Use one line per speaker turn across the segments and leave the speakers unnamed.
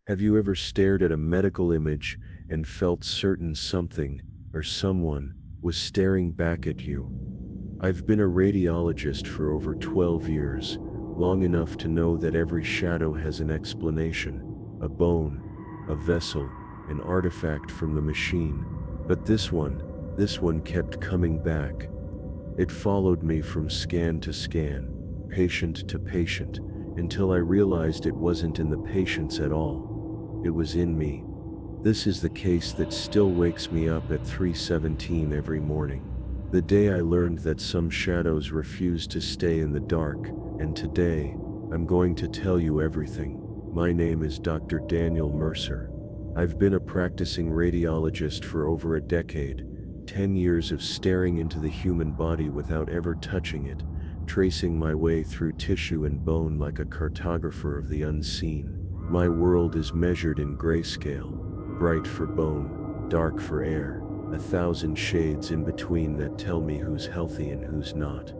Have you ever stared at a medical image and felt certain something or someone was staring back at you? I've been a radiologist for over 12 years, long enough to know that every shadow has an explanation, a bone, a vessel, an artifact from the machine. But this one kept coming back. It followed me from scan to scan, patient to patient, until I realized it wasn't in the patients at all. It was in me. This is the case that still wakes me up at 3:17 every morning. The day I learned that some shadows refuse to stay in the dark, and today, I'm going to tell you everything. My name is Dr. Daniel Mercer. I've been a practicing radiologist for over a decade, 10 years of staring into the human body without ever touching it, tracing my way through tissue and bone like a cartographer of the unseen. My world is measured in grayscale, bright for bone, dark for air, 1,000 shades in between that tell me who's healthy and who's not.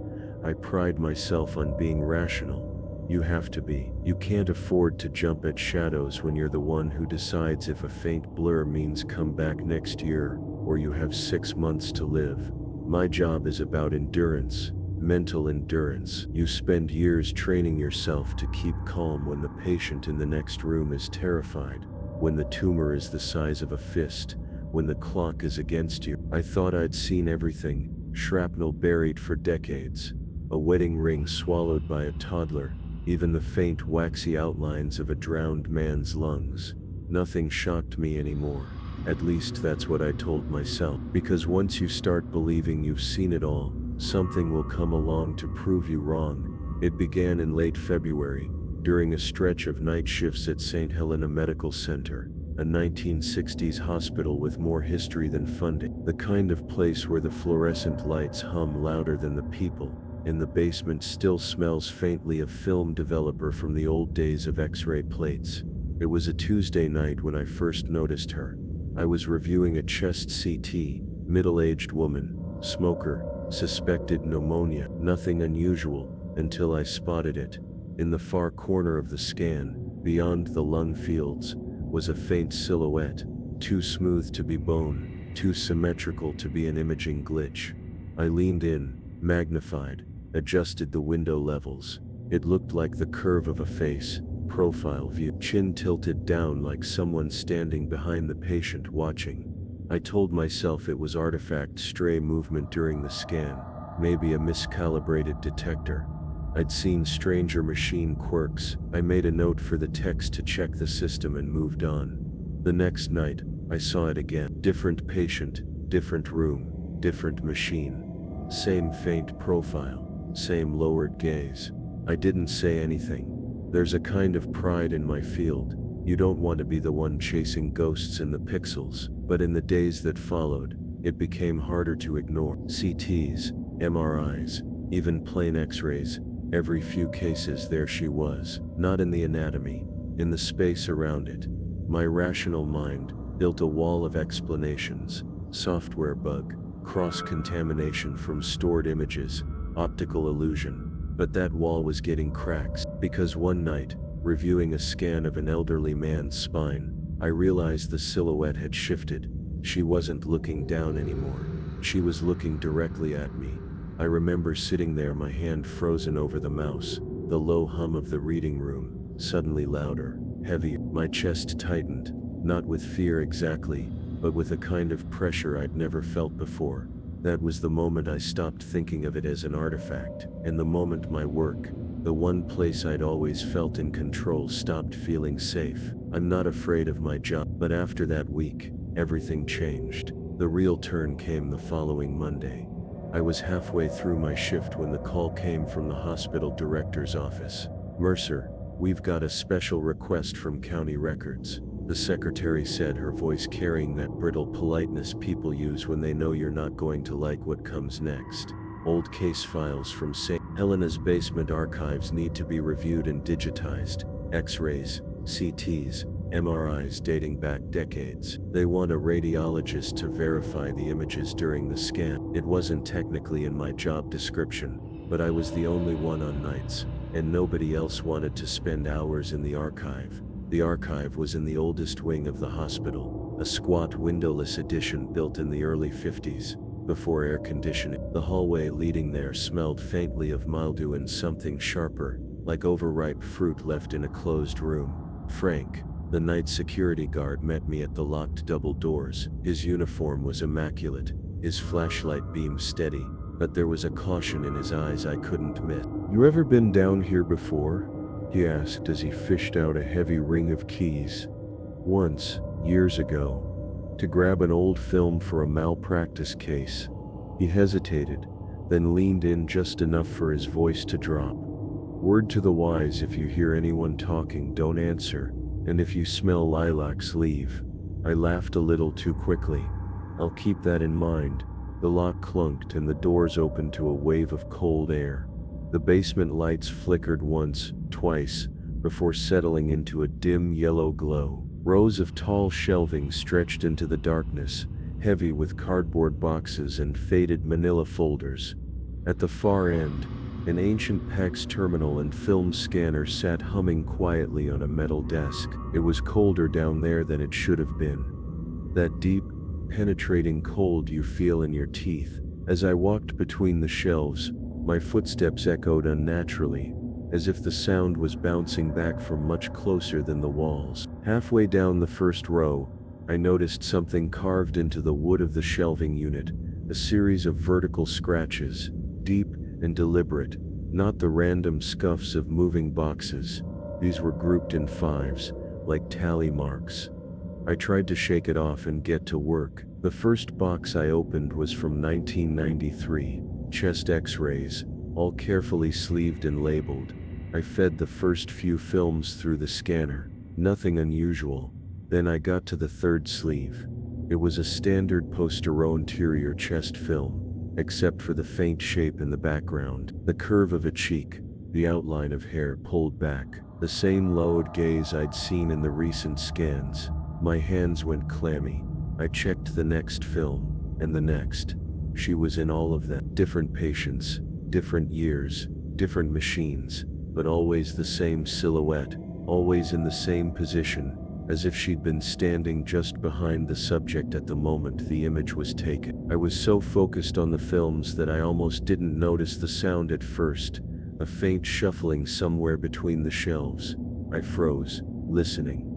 I pride myself on being rational. You have to be. You can't afford to jump at shadows when you're the one who decides if a faint blur means come back next year, or you have 6 months to live. My job is about endurance, mental endurance. You spend years training yourself to keep calm when the patient in the next room is terrified, when the tumor is the size of a fist, when the clock is against you. I thought I'd seen everything, shrapnel buried for decades, a wedding ring swallowed by a toddler, even the faint waxy outlines of a drowned man's lungs. Nothing shocked me anymore. At least that's what I told myself. Because once you start believing you've seen it all, something will come along to prove you wrong. It began in late February, during a stretch of night shifts at St. Helena Medical Center, a 1960s hospital with more history than funding. The kind of place where the fluorescent lights hum louder than the people. In the basement still smells faintly of film developer from the old days of X-ray plates. It was a Tuesday night when I first noticed her. I was reviewing a chest CT, middle-aged woman, smoker, suspected pneumonia. Nothing unusual, until I spotted it. In the far corner of the scan, beyond the lung fields, was a faint silhouette, too smooth to be bone, too symmetrical to be an imaging glitch. I leaned in, magnified, adjusted the window levels. It looked like the curve of a face, profile view, chin tilted down like someone standing behind the patient watching. I told myself it was artifact stray movement during the scan, maybe a miscalibrated detector. I'd seen stranger machine quirks. I made a note for the techs to check the system and moved on. The next night, I saw it again. Different patient, different room, different machine. Same faint profile, same lowered gaze. I didn't say anything. There's a kind of pride in my field. You don't want to be the one chasing ghosts in the pixels. But in the days that followed, it became harder to ignore. CTs, MRIs, even plain X-rays. Every few cases there she was, not in the anatomy, in the space around it. My rational mind built a wall of explanations. Software bug, cross-contamination from stored images, optical illusion. But that wall was getting cracks, because one night, reviewing a scan of an elderly man's spine, I realized the silhouette had shifted. She wasn't looking down anymore. She was looking directly at me. I remember sitting there, my hand frozen over the mouse, the low hum of the reading room, suddenly louder, heavier. My chest tightened, not with fear exactly, but with a kind of pressure I'd never felt before. That was the moment I stopped thinking of it as an artifact, and the moment my work, the one place I'd always felt in control, stopped feeling safe. I'm not afraid of my job, but after that week, everything changed. The real turn came the following Monday. I was halfway through my shift when the call came from the hospital director's office. "Mercer, we've got a special request from county records," the secretary said, her voice carrying that brittle politeness people use when they know you're not going to like what comes next. "Old case files from St. Helena's basement archives need to be reviewed and digitized. X-rays, CTs, MRIs dating back decades. They want a radiologist to verify the images during the scan." It wasn't technically in my job description, but I was the only one on nights, and nobody else wanted to spend hours in the archive. The archive was in the oldest wing of the hospital, a squat windowless addition built in the early 50s, before air conditioning. The hallway leading there smelled faintly of mildew and something sharper, like overripe fruit left in a closed room. Frank, the night security guard, met me at the locked double doors. His uniform was immaculate, his flashlight beam steady, but there was a caution in his eyes I couldn't miss. "You ever been down here before?" he asked as he fished out a heavy ring of keys. "Once, years ago, to grab an old film for a malpractice case." He hesitated, then leaned in just enough for his voice to drop. "Word to the wise, if you hear anyone talking, don't answer, and if you smell lilacs, leave." I laughed a little too quickly. "I'll keep that in mind." The lock clunked and the doors opened to a wave of cold air. The basement lights flickered once, twice, before settling into a dim yellow glow. Rows of tall shelving stretched into the darkness, heavy with cardboard boxes and faded manila folders. At the far end, an ancient PACS terminal and film scanner sat humming quietly on a metal desk. It was colder down there than it should have been. That deep, penetrating cold you feel in your teeth. As I walked between the shelves, my footsteps echoed unnaturally, as if the sound was bouncing back from much closer than the walls. Halfway down the first row, I noticed something carved into the wood of the shelving unit, a series of vertical scratches, deep and deliberate, not the random scuffs of moving boxes. These were grouped in fives, like tally marks. I tried to shake it off and get to work. The first box I opened was from 1993, chest x-rays, all carefully sleeved and labeled. I fed the first few films through the scanner, nothing unusual. Then I got to the third sleeve. It was a standard posterior chest film, except for the faint shape in the background, the curve of a cheek, the outline of hair pulled back, the same lowered gaze I'd seen in the recent scans. My hands went clammy. I checked the next film, and the next. She was in all of them. Different patients, different years, different machines, but always the same silhouette, always in the same position, as if she'd been standing just behind the subject at the moment the image was taken. I was so focused on the films that I almost didn't notice the sound at first, a faint shuffling somewhere between the shelves. I froze, listening.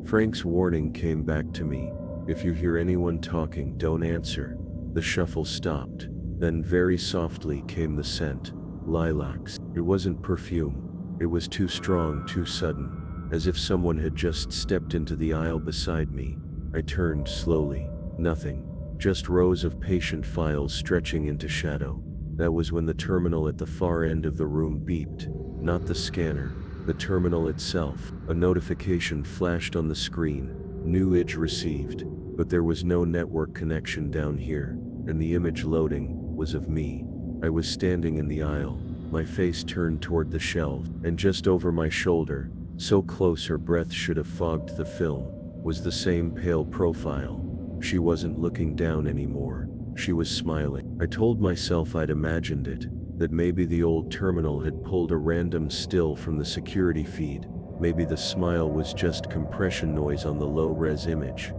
Frank's warning came back to me. "If you hear anyone talking, don't answer." The shuffle stopped. Then very softly came the scent. Lilacs. It wasn't perfume. It was too strong, too sudden, as if someone had just stepped into the aisle beside me. I turned slowly. Nothing. Just rows of patient files stretching into shadow. That was when the terminal at the far end of the room beeped. Not the scanner, the terminal itself. A notification flashed on the screen. New image received. But there was no network connection down here, and the image loading was of me. I was standing in the aisle, my face turned toward the shelf, and just over my shoulder, so close her breath should have fogged the film, was the same pale profile. She wasn't looking down anymore. She was smiling. I told myself I'd imagined it, that maybe the old terminal had pulled a random still from the security feed. Maybe the smile was just compression noise on the low-res image.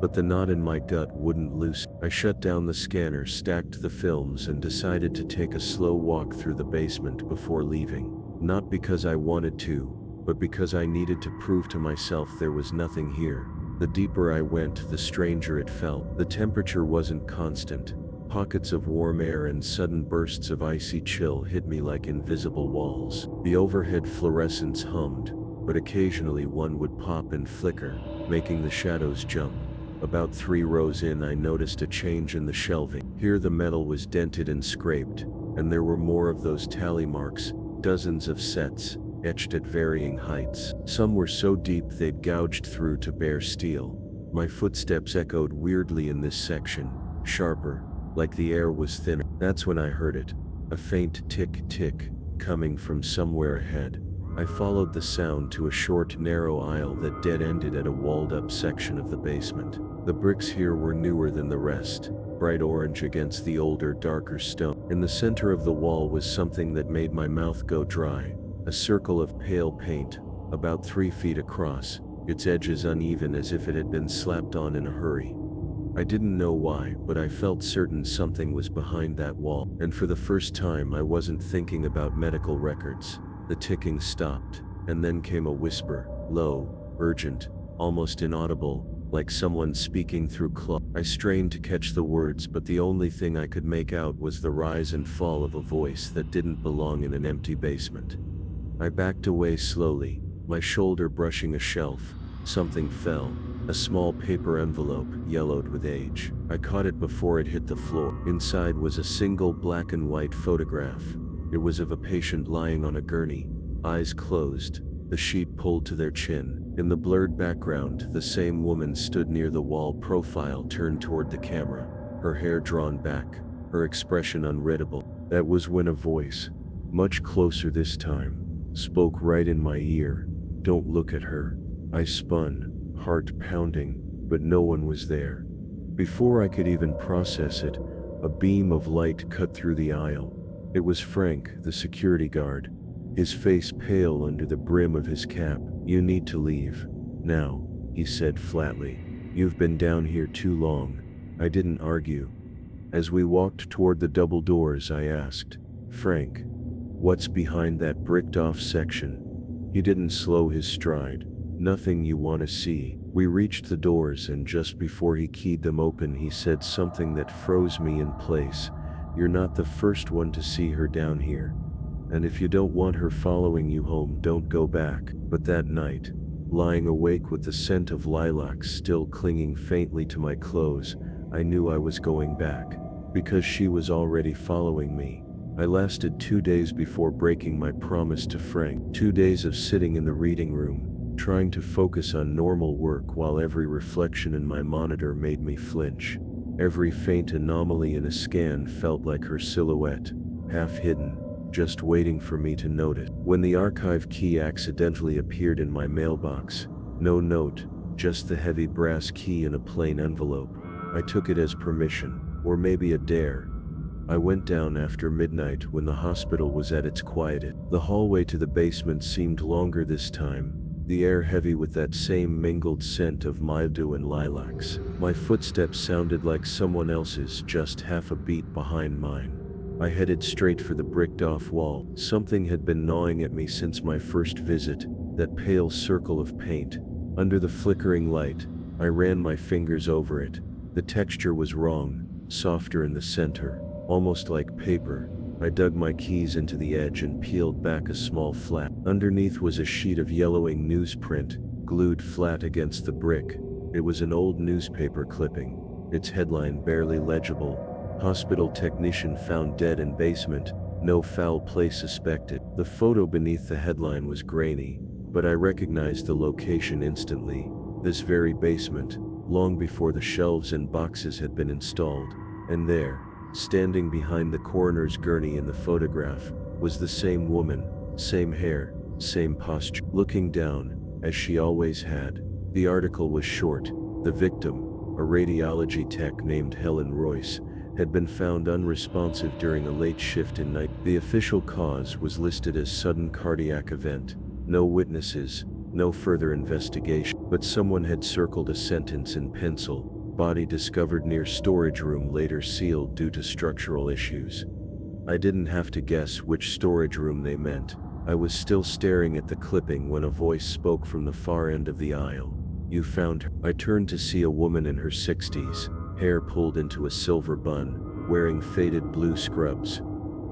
But the knot in my gut wouldn't loosen. I shut down the scanner, stacked the films, and decided to take a slow walk through the basement before leaving. Not because I wanted to, but because I needed to prove to myself there was nothing here. The deeper I went, the stranger it felt. The temperature wasn't constant. Pockets of warm air and sudden bursts of icy chill hit me like invisible walls. The overhead fluorescents hummed, but occasionally one would pop and flicker, making the shadows jump. About 3 rows in, I noticed a change in the shelving. Here the metal was dented and scraped, and there were more of those tally marks, dozens of sets, etched at varying heights. Some were so deep they'd gouged through to bare steel. My footsteps echoed weirdly in this section, sharper, like the air was thinner. That's when I heard it, a faint tick-tick, coming from somewhere ahead. I followed the sound to a short, narrow aisle that dead-ended at a walled-up section of the basement. The bricks here were newer than the rest, bright orange against the older, darker stone. In the center of the wall was something that made my mouth go dry, a circle of pale paint, about 3 feet across, its edges uneven as if it had been slapped on in a hurry. I didn't know why, but I felt certain something was behind that wall, and for the first time I wasn't thinking about medical records. The ticking stopped, and then came a whisper, low, urgent, almost inaudible, like someone speaking through cloth. I strained to catch the words, but the only thing I could make out was the rise and fall of a voice that didn't belong in an empty basement. I backed away slowly, my shoulder brushing a shelf. Something fell. A small paper envelope, yellowed with age. I caught it before it hit the floor. Inside was a single black and white photograph. It was of a patient lying on a gurney, eyes closed, the sheet pulled to their chin. In the blurred background, the same woman stood near the wall, profile turned toward the camera, her hair drawn back, her expression unreadable. That was when a voice, much closer this time, spoke right in my ear. "Don't look at her." I spun, heart pounding, but no one was there. Before I could even process it, a beam of light cut through the aisle. It was Frank, the security guard, his face pale under the brim of his cap. "You need to leave now," he said flatly. "You've been down here too long." I didn't argue. As we walked toward the double doors, I asked, "Frank, what's behind that bricked-off section?" He didn't slow his stride. "Nothing you want to see." We reached the doors, and just before he keyed them open, he said something that froze me in place. "You're not the first one to see her down here. And if you don't want her following you home, don't go back." But that night, lying awake with the scent of lilacs still clinging faintly to my clothes, I knew I was going back. Because she was already following me. I lasted 2 days before breaking my promise to Frank. 2 days of sitting in the reading room, trying to focus on normal work while every reflection in my monitor made me flinch. Every faint anomaly in a scan felt like her silhouette, half hidden, just waiting for me to notice. When the archive key accidentally appeared in my mailbox, no note, just the heavy brass key in a plain envelope, I took it as permission, or maybe a dare. I went down after midnight when the hospital was at its quietest. The hallway to the basement seemed longer this time, the air heavy with that same mingled scent of mildew and lilacs. My footsteps sounded like someone else's, just half a beat behind mine. I headed straight for the bricked-off wall. Something had been gnawing at me since my first visit, that pale circle of paint. Under the flickering light, I ran my fingers over it. The texture was wrong, softer in the center, almost like paper. I dug my keys into the edge and peeled back a small flap. Underneath was a sheet of yellowing newsprint, glued flat against the brick. It was an old newspaper clipping, its headline barely legible. "Hospital technician found dead in basement, no foul play suspected." The photo beneath the headline was grainy, but I recognized the location instantly. This very basement, long before the shelves and boxes had been installed. And there, standing behind the coroner's gurney in the photograph, was the same woman, same hair, same posture, looking down, as she always had. The article was short. The victim, a radiology tech named Helen Royce, had been found unresponsive during a late shift in night. The official cause was listed as sudden cardiac event. No witnesses, no further investigation, but someone had circled a sentence in pencil: "Body discovered near storage room, later sealed due to structural issues." I didn't have to guess which storage room they meant. I was still staring at the clipping when a voice spoke from the far end of the aisle. "You found her." I turned to see a woman in her 60s, hair pulled into a silver bun, wearing faded blue scrubs.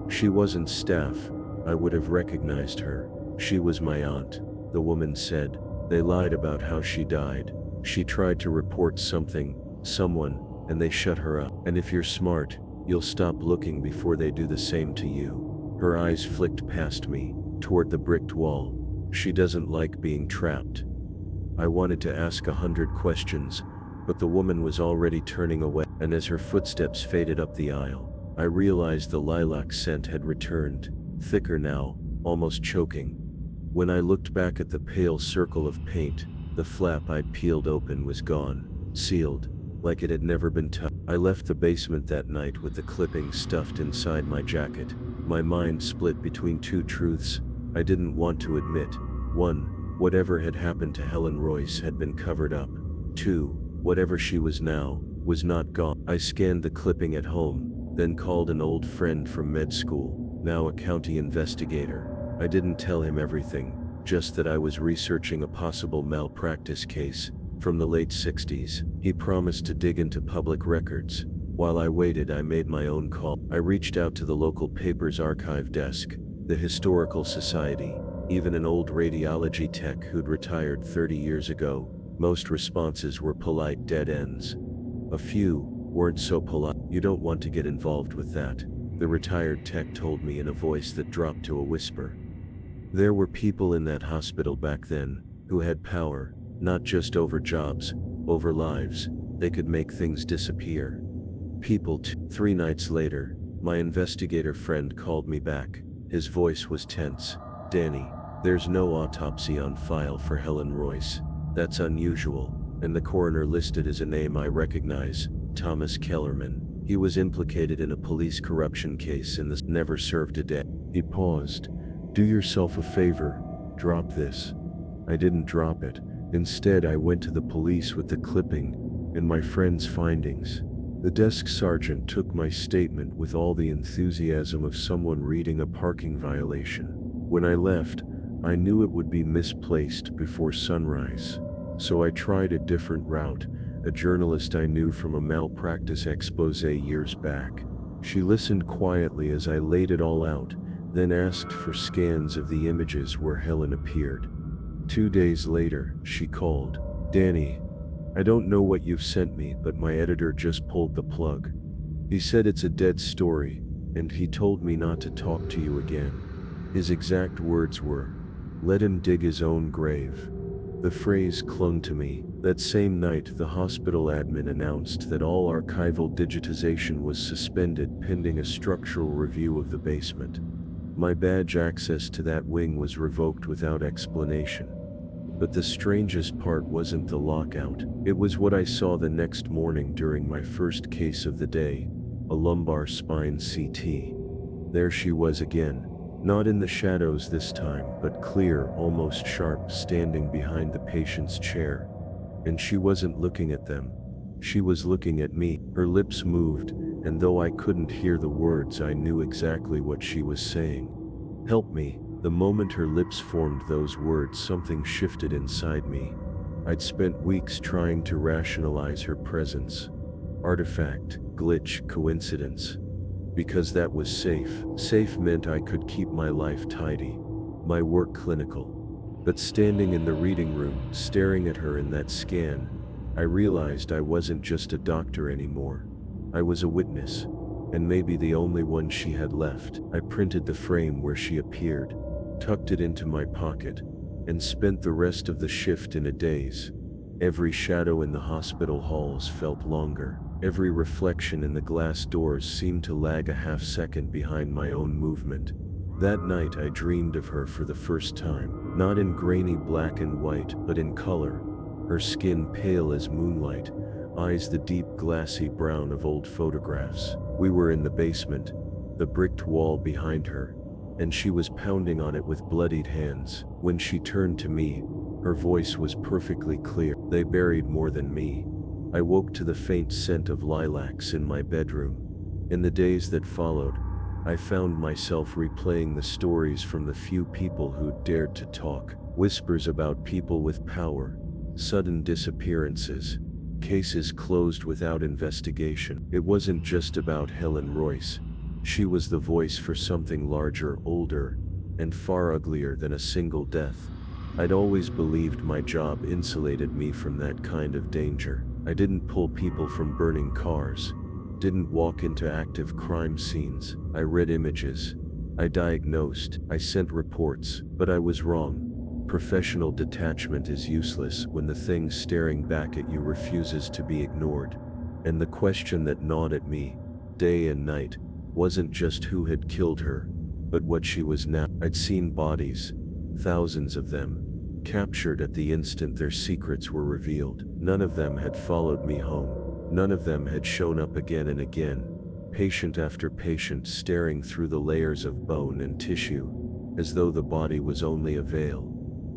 She wasn't staff. I would have recognized her. She was my aunt, the woman said. "They lied about how she died. She tried to report someone, and they shut her up. And if you're smart, you'll stop looking before they do the same to you." Her eyes flicked past me, toward the bricked wall. "She doesn't like being trapped." I wanted to ask 100 questions, but the woman was already turning away, and as her footsteps faded up the aisle, I realized the lilac scent had returned, thicker now, almost choking. When I looked back at the pale circle of paint, the flap I'd peeled open was gone, sealed, like it had never been touched. I left the basement that night with the clipping stuffed inside my jacket, my mind split between two truths I didn't want to admit. One, Whatever had happened to Helen Royce had been covered up. 2. Whatever she was now, was not gone. I scanned the clipping at home, then called an old friend from med school, now a county investigator. I didn't tell him everything, just that I was researching a possible malpractice case from the late 60s. He promised to dig into public records. While I waited, I made my own call. I reached out to the local paper's archive desk, the Historical Society, even an old radiology tech who'd retired 30 years ago. Most responses were polite dead ends. A few weren't so polite. "You don't want to get involved with that," the retired tech told me in a voice that dropped to a whisper. There were people in that hospital back then who had power, not just over jobs, over lives. They could make things disappear. 3 nights later, my investigator friend called me back. His voice was tense. "Danny, there's no autopsy on file for Helen Royce. That's unusual." And the coroner listed as a name I recognize, Thomas Kellerman. He was implicated in a police corruption case and never served a day. He paused. "Do yourself a favor, drop this." I didn't drop it. Instead, I went to the police with the clipping and my friend's findings. The desk sergeant took my statement with all the enthusiasm of someone reading a parking violation. When I left, I knew it would be misplaced before sunrise. So I tried a different route, a journalist I knew from a malpractice expose years back. She listened quietly as I laid it all out, then asked for scans of the images where Helen appeared. 2 days later, she called. "Danny, I don't know what you've sent me, but my editor just pulled the plug. He said it's a dead story, and he told me not to talk to you again." His exact words were, "Let him dig his own grave." The phrase clung to me. That same night, the hospital admin announced that all archival digitization was suspended pending a structural review of the basement. My badge access to that wing was revoked without explanation. But the strangest part wasn't the lockout. It was what I saw the next morning during my first case of the day, a lumbar spine CT. There she was again. Not in the shadows this time, but clear, almost sharp, standing behind the patient's chair. And she wasn't looking at them. She was looking at me. Her lips moved, and though I couldn't hear the words, I knew exactly what she was saying. "Help me." The moment her lips formed those words, something shifted inside me. I'd spent weeks trying to rationalize her presence. Artifact, glitch, coincidence. Because that was safe. Safe meant I could keep my life tidy, my work clinical. But standing in the reading room, staring at her in that scan, I realized I wasn't just a doctor anymore. I was a witness, and maybe the only one she had left. I printed the frame where she appeared, tucked it into my pocket, and spent the rest of the shift in a daze. Every shadow in the hospital halls felt longer. Every reflection in the glass doors seemed to lag a half-second behind my own movement. That night I dreamed of her for the first time, not in grainy black and white, but in color. Her skin pale as moonlight, eyes the deep glassy brown of old photographs. We were in the basement, the bricked wall behind her, and she was pounding on it with bloodied hands. When she turned to me, her voice was perfectly clear. "They buried more than me." I woke to the faint scent of lilacs in my bedroom. In the days that followed, I found myself replaying the stories from the few people who'd dared to talk. Whispers about people with power, sudden disappearances, cases closed without investigation. It wasn't just about Helen Royce. She was the voice for something larger, older, and far uglier than a single death. I'd always believed my job insulated me from that kind of danger. I didn't pull people from burning cars, didn't walk into active crime scenes. I read images, I diagnosed, I sent reports, but I was wrong. Professional detachment is useless when the thing staring back at you refuses to be ignored. And the question that gnawed at me, day and night, wasn't just who had killed her, but what she was now. I'd seen bodies, thousands of them, captured at the instant their secrets were revealed. None of them had followed me home. None of them had shown up again and again, patient after patient, staring through the layers of bone and tissue, as though the body was only a veil.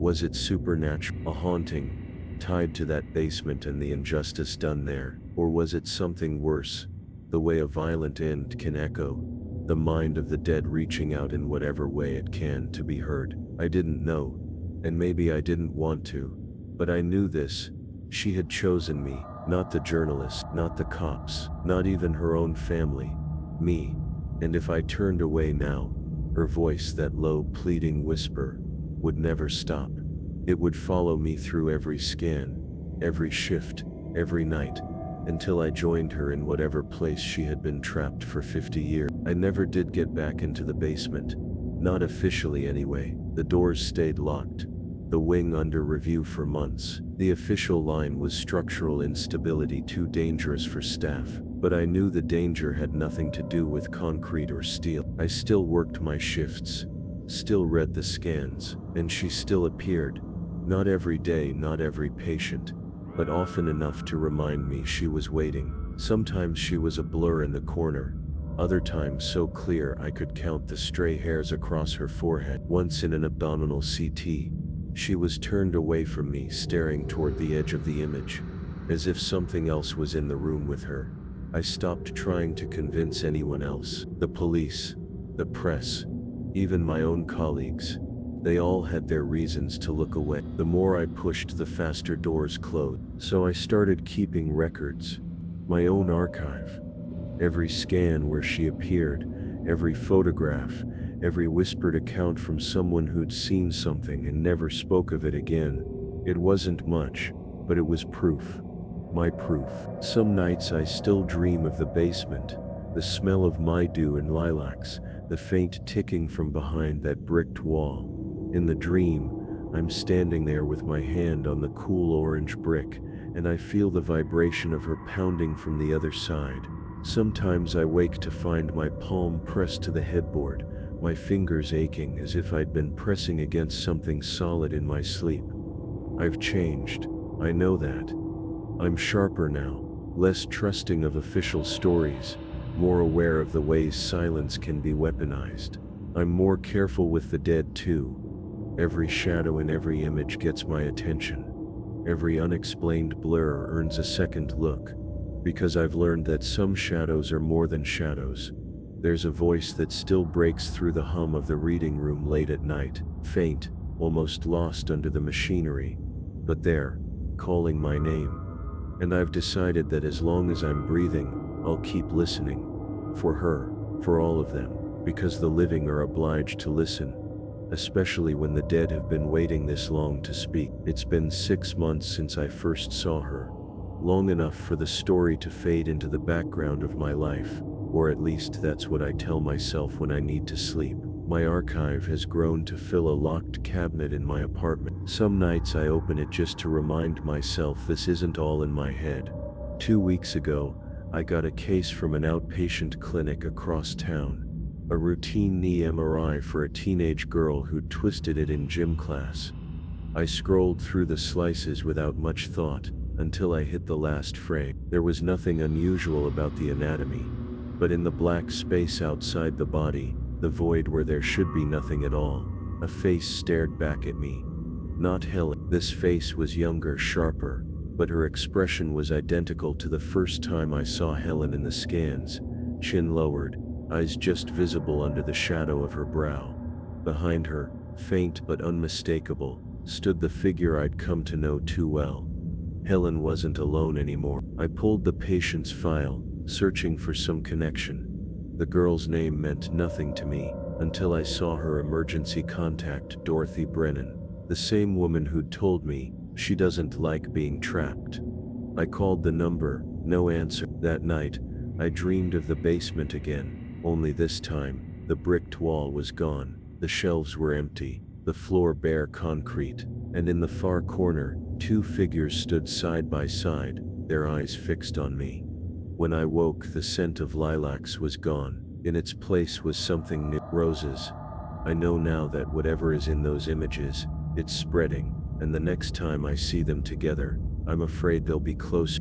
Was it supernatural, a haunting, tied to that basement and the injustice done there? Or was it something worse? The way a violent end can echo, the mind of the dead reaching out in whatever way it can to be heard. I didn't know, and maybe I didn't want to, but I knew this. She had chosen me, not the journalist, not the cops, not even her own family. Me. And if I turned away now, her voice, that low, pleading whisper, would never stop. It would follow me through every scan, every shift, every night, until I joined her in whatever place she had been trapped for 50 years. I never did get back into the basement. Not officially anyway. The doors stayed locked. The wing under review for months. The official line was structural instability too dangerous for staff. But I knew the danger had nothing to do with concrete or steel. I still worked my shifts, still read the scans, and she still appeared. Not every day, not every patient, but often enough to remind me she was waiting. Sometimes she was a blur in the corner, other times so clear I could count the stray hairs across her forehead. Once in an abdominal CT, she was turned away from me, staring toward the edge of the image, as if something else was in the room with her. I stopped trying to convince anyone else. The police, the press, even my own colleagues. They all had their reasons to look away. The more I pushed, the faster doors closed. So I started keeping records, my own archive. Every scan where she appeared, every photograph, every whispered account from someone who'd seen something and never spoke of it again. It wasn't much, but it was proof. My proof. Some nights I still dream of the basement, the smell of my dew and lilacs, the faint ticking from behind that bricked wall. In the dream, I'm standing there with my hand on the cool orange brick, and I feel the vibration of her pounding from the other side. Sometimes I wake to find my palm pressed to the headboard, my fingers aching as if I'd been pressing against something solid in my sleep. I've changed, I know that. I'm sharper now, less trusting of official stories, more aware of the ways silence can be weaponized. I'm more careful with the dead too. Every shadow in every image gets my attention. Every unexplained blur earns a second look, because I've learned that some shadows are more than shadows. There's a voice that still breaks through the hum of the reading room late at night, faint, almost lost under the machinery, but there, calling my name. And I've decided that as long as I'm breathing, I'll keep listening. For her, for all of them, because the living are obliged to listen, especially when the dead have been waiting this long to speak. It's been 6 months since I first saw her, long enough for the story to fade into the background of my life, or at least that's what I tell myself when I need to sleep. My archive has grown to fill a locked cabinet in my apartment. Some nights I open it just to remind myself this isn't all in my head. 2 weeks ago, I got a case from an outpatient clinic across town. A routine knee MRI for a teenage girl who'd twisted it in gym class. I scrolled through the slices without much thought, until I hit the last frame. There was nothing unusual about the anatomy, but in the black space outside the body, the void where there should be nothing at all, a face stared back at me. Not Helen. This face was younger, sharper, but her expression was identical to the first time I saw Helen in the scans, chin lowered, eyes just visible under the shadow of her brow. Behind her, faint but unmistakable, stood the figure I'd come to know too well. Helen wasn't alone anymore. I pulled the patient's file, searching for some connection. The girl's name meant nothing to me, until I saw her emergency contact, Dorothy Brennan, the same woman who'd told me she doesn't like being trapped. I called the number, no answer. That night, I dreamed of the basement again. Only this time, the bricked wall was gone, the shelves were empty, the floor bare concrete, and in the far corner, 2 figures stood side by side, their eyes fixed on me. When I woke, the scent of lilacs was gone. In its place was something new. Roses. I know now that whatever is in those images, it's spreading, and the next time I see them together, I'm afraid they'll be closer.